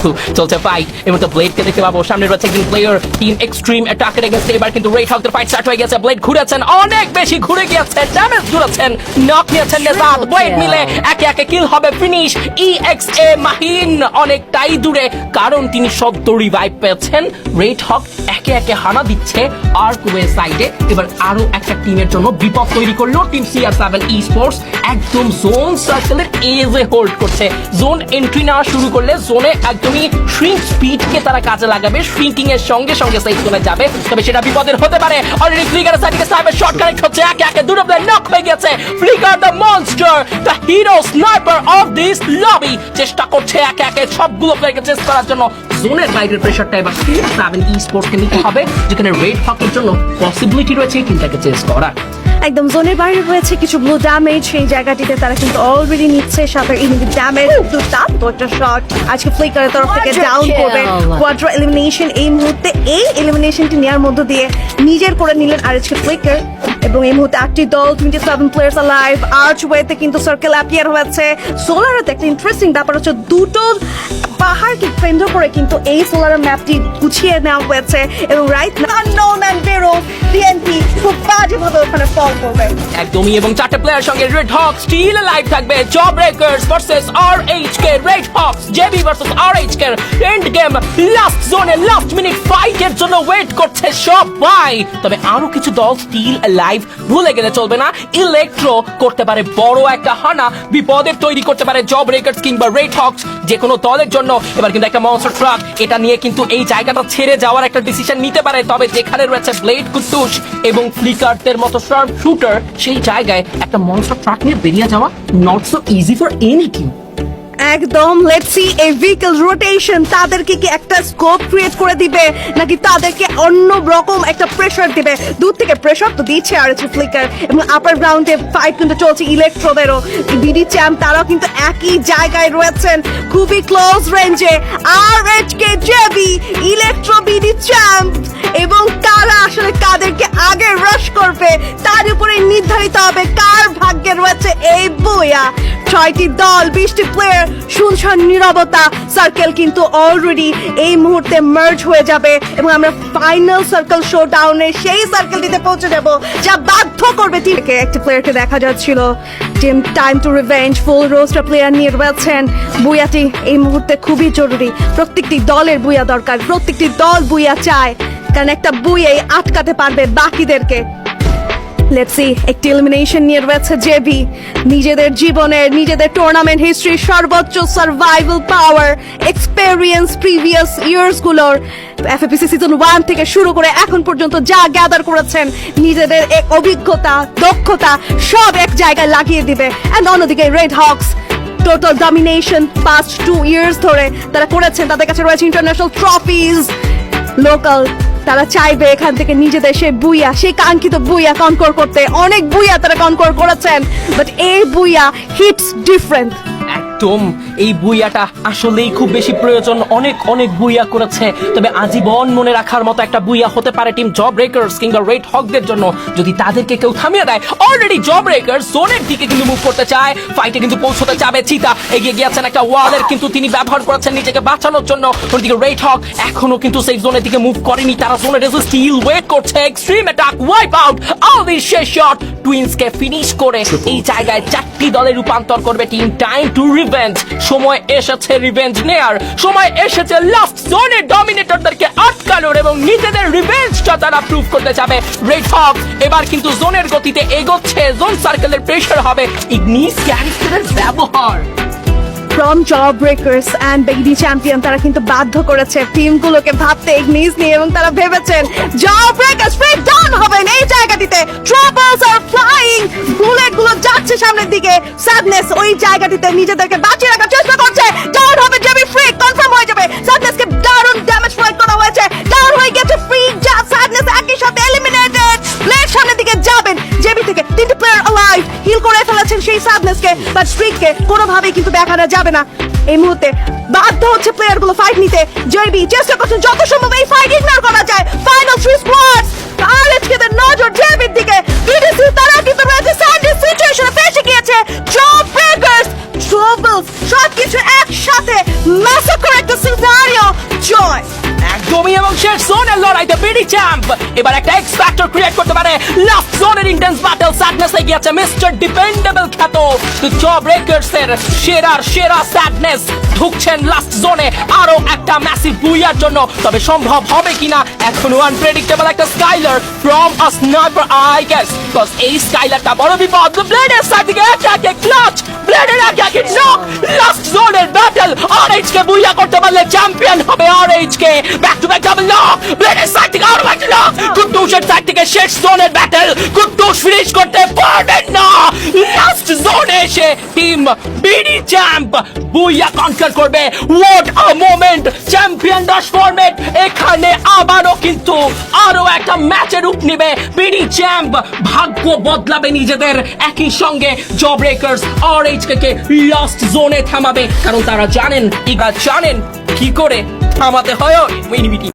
কিন্তু চলছে ফাইট এবং তো ব্লেডকে দেখতে পাবো সামনে রয়েছে একজন প্লেয়ার টিম এক্সট্রিম অ্যাটাকের এগেইনস্ট এবার কিন্তু রেড হকদের ফাইট স্টার্ট হয়ে গেছে ব্লেড ঘুরেছেন অনেক বেশি ঘুরে গিয়েছে ড্যামেজ ঘুরেছেন নক নিয়েছেন নেজাদ ব্লেড মিলে একে একে কিল হবে ফিনিশ EXA মাহিন অনেকটাই দূরে কারণ তিনি সদ্য রিভাইভ পেয়েছেন রেড হক একে একে হানা দিচ্ছে আর্কওয়ে সাইডে এবার আরো একটা টিমের জন্য বিপদ তৈরি করলো টিম CR7 eSports একদম জোন সার্কেলের এজে হোল্ড করছে জোন এন্ট্রি নেওয়া শুরু করলে জোনে একদমই শ্রিঙ্ক স্পিডকে তারা কাজে লাগাবে শ্রিঙ্কিং এর সঙ্গে সঙ্গে সেফ জোনে যাবে তবে সেটা বিপদের হতে পারে অলরেডি ফ্লিকারের সাইড থেকে সাইবার শট কানেক্ট হচ্ছে একে একে দুটো প্লেয়ার নক হয়ে গেছে flicker the monster the hero sniper of this lobby চেষ্টা করছে একে একে সবগুলো প্লেয়ারকে চেস করার জন্য জোনের বাইরের প্রেসারটা এবার CR7 eSports কে নিতে হবে যেখানে রেড হকের জন্য পসিবিলিটি রয়েছে তিনটাকে চেস করার একদম জোনের বাইরে রয়েছে কিছু ব্লু ড্যামেজ সেই জায়গাটিতে তারা কিন্তু অলরেডি নিচ্ছে সাথে ইনিমিক ড্যামেজ দুটা শট আজকে ফ্লিকারের তরফ থেকে ডাউন করবে কোয়াড্রা এলিমিনেশন এই মুহূর্তে এই এলিমিনেশনটি নেওয়ার মধ্য দিয়ে নিজের করে নিলেন আজকে ফ্লিকার এবং এই মুহূর্তে 8টি দল 27 প্লেয়ার্স অ্যালাইভ আর্চওয়েতে কিন্তু সার্কেল অ্যাপিয়ার হয়েছে সোলারেতে একটা ইন্টারেস্টিং ব্যাপার হচ্ছে দুটো পাহাড়কে কেন্দ্র করে কিন্তু এই সোলার ম্যাপটি গুছিয়ে নেওয়া হয়েছে এবং রাইট আননোন এন্ড বেরো টিএনপি খুব বাজেভাবে ওখানে ফল করবে একদমই এবং চারটে প্লেয়ার সঙ্গে রেড হক স্টিল লাইভ থাকবে job breakers versus RHK red hawks JB versus RHK end game last জোনে লাস্ট মিনিট ফাইটের জন্য ওয়েট করছে সবাই তবে আরো কিছু দল স্টিল লাইভ ভুলে গেলে চলবে না ইলেকট্রো করতে পারে বড় একটা হানা বিপদের তৈরি করতে পারে জব ব্রেকার্স কিংবা রেড হকস যে কোনো দলের জন্য এবার কিন্তু একটা মনস্টার ট্রাক এটা নিয়ে কিন্তু এই জায়গাটা ছেড়ে যাওয়ার একটা ডিসিশন নিতে পারে তবে যেখানে রয়েছে ব্লেড কুতুশ এবং ফ্লিকারদের মতো শার্প শুটার সেই জায়গায় একটা মনস্টার ট্রাক নিয়ে বেরিয়ে যাওয়া not so easy for any team একদম লেটস সি এই ভেহিকল রোটেশন তাদেরকে কি একটা স্কোপ ক্রিয়েট করে দিবে নাকি তাদেরকে অন্য রকম একটা প্রেসার দিবে দূর থেকে প্রেসার তো দিচ্ছে আর ফ্লিকার এবং আপার গ্রাউন্ডে ফাইট কিন্তু চলছে ইলেকট্রোদেরও বিডি চ্যাম্প তারাও কিন্তু একই জায়গায় রয়েছেন খুবই ক্লোজ রেঞ্জে আরএইচকে জেবি ইলেকট্রো বিডি চ্যাম্প এবং কারা আসলে কাদেরকে আগে রাশ করবে তার উপরে নির্ধারিত হবে কার ভাগ্যে রয়েছে এই বুয়া 6টি দল 20টি প্লেয়ার শুনশান নীরবতা সার্কেল কিন্তু অলরেডি এই মুহূর্তে মার্জ হয়ে যাবে এবং আমরা ফাইনাল সার্কেল শো ডাউনে সেই সার্কেলটিতে পৌঁছে যাব যা বাধ্য করবে টিমকে একটা প্লেয়ারকে দেখা যাচ্ছিল team time to revenge full roster player নিয়ে রয়েছেন বুয়াটি এই মুহূর্তে খুবই জরুরি প্রত্যেকটি দলের বুয়া দরকার প্রত্যেকটি দল বুয়া চায় কারণ একটা বুয়াই আটকাতে পারবে বাকিদেরকে লেটস সি একটি এলিমিনেশন নিয়ে রয়েছে জেবি নিজেদের জীবনের নিজেদের টুর্নামেন্ট হিস্ট্রি সর্বোচ্চ সার্ভাইভাল পাওয়ার এক্সপেরিয়েন্স প্রিভিয়াস ইয়ার্স গুলোর এফএপিসি সিজন 1 থেকে শুরু করে এখন পর্যন্ত যা গ্যাদার করেছেন নিজেদের এক অভিজ্ঞতা দক্ষতা সব এক জায়গায় লাগিয়ে দিবে এন্ড অন্যদিকে red Hawks total domination past 2 years ধরে তারা করেছেন তাদের কাছে রয়েছে ইন্টারন্যাশনাল ট্রফিজ লোকাল তারা চাইবে এখান থেকে নিজেদের সেই বুইয়া সেই কাঙ্ক্ষিত বুইয়া কনকোর করতে অনেক বুইয়া তারা কনকোর করেছেন বাট এই বুইয়া হিটস ডিফারেন্ট একদম এই বুইয়াটা আসলেই খুব বেশি প্রয়োজন অনেক অনেক বুইয়া করেছে তবে আজীবন মনে রাখার মতো একটা বুইয়া হতে পারে টিম জব ব্রেকার্স কিংবা রেড হকদের জন্য যদি তাদেরকে কেউ থামিয়ে দেয় অলরেডি জব ব্রেকার্স জোনের দিকে কিন্তু মুভ করতে চায় ফাইটে কিন্তু পৌঁছতে যাবে চিতা এগিয়ে গিয়েছেন একটা ওয়ালের কিন্তু তিনি ব্যবহার করেছেন নিজেকে বাঁচানোর জন্য অন্যদিকে রেড হক এখনো কিন্তু সেই জোনের দিকে মুভ করেনি তারা জোনের স্টিল ওয়েট করছে extreme attack wipe out all this শেষ শট টুইন্সকে ফিনিশ করে এই জায়গায় 4টি দলে রূপান্তর করবে টিম টাইম টু রিভেঞ্জ সময় এসেছে রিভেঞ্জ নেয়ার সময় এসেছে লাস্ট জোনের ডমিনেটরদেরকে আটকানোর এবং নিজেদের রিভেঞ্জটা তারা প্রুভ করতে যাবে রেড হক এবার কিন্তু জোনের গতিতে এগোচ্ছে জোন সার্কেলের প্রেসার হবে ইগনিস ক্যারেক্টারের ব্যবহার from job breakers and baggy champion তারা কিন্তু বাধ্য করেছে টিমগুলোকে ভাবতে ইগনিস নিয়ে এবং তারা ভেবেছেন জব ব্রেকার্স স্ট্রেট ডাউন হবেন এই জায়গাটিতে ট্রাবলস আর ফ্লাইং বুলেট গুলো যাচ্ছে সামনের দিকে স্যাডনেস ওই জায়গাটিতে নিজেদেরকে বাঁচিয়ে রাখার চেষ্টা করছে ডাউন হবে জেবি ফ্রি কনফার্ম হয়ে যাবে স্যাডনেসকে দারুণ ড্যামেজ প্রোভাইড করা হয়েছে ডাউন হয়ে গেছে ফ্রি স্যাডনেস একই সাথে এলিমিনেটেড প্লেয়ার সামনের দিকে যাবেন জেবি থেকে 3টি প্লেয়ার অ্যালাইভ হিল করে ফেলেছেন সেই স্যাডনেসকে বাট স্ট্রিককে কোনোভাবেই কিন্তু দেখানো যাবে না এই মুহূর্তে বাধ্য হচ্ছে প্লেয়ার গুলো ফাইট নিতে জেবি চেষ্টা করছেন যত সম্ভব এই ফাইট ইগনোর করা যায় ফাইনাল 3 স্কোয়াডস আরএইচকে দের নজর জেবির দিকে বিডিসি তারা কিন্তু রয়েছে স্যান্ডি সিচুয়েশনে ফেসে গিয়েছে জব ব্রেকার্স ট্রাবলস সবকিছু একসাথে ম্যাসাকার একটা সিজন শেষ জোনের লড়াইতে বিডি চ্যাম্প এবার একটা এক্স ফ্যাক্টর ক্রিয়েট করতে পারে। লাস্ট জোনের ইন্টেন্স ব্যাটল স্যাডনেস এগিয়েছে মিস্টার ডিপেন্ডেবল খ্যাত জ ব্রেকার্স এর সেরা স্যাডনেস ঢুকছেন লাস্ট জোনে আরো একটা ম্যাসিভ বুইয়ার জন্য। তবে সম্ভব হবে কিনা এখনো আনপ্রেডিক্টেবল একটা Skylar from a sniper I guess, because এই স্কাইলারটা বড় বিপদ। ব্লেডের সাইড থেকে একে ক্লাচ, ব্লেডের একে নক। লাস্ট জোনের ব্যাটল আরএইচ কে বুইয়া করতে পারলে চ্যাম্পিয়ন হবে RH K. Back to back double knock, ব্লেডের সাইড থেকে আরো একটা নক। কুদ্দুসের সাইড থেকে শেষ জোনের ব্যাটল, কুদ্দুস ফিনিশ করতে পারবেন না। লাস্ট জোনে এসে টিম বিডি চ্যাম্প বুইয়া কনকার করবে। What a moment! Champion Das format এখানে আবারও কিন্তু আরো একটা ম্যাচের রূপ নিবে। বিডি চ্যাম্প ভাগ্য বদলাবে নিজেদের, একই সঙ্গে জ ব্রেকার্স আরএইচকে কে লাস্ট জোনে থামাবে, কারণ তারা জানেন কি করে থামাতে হয়।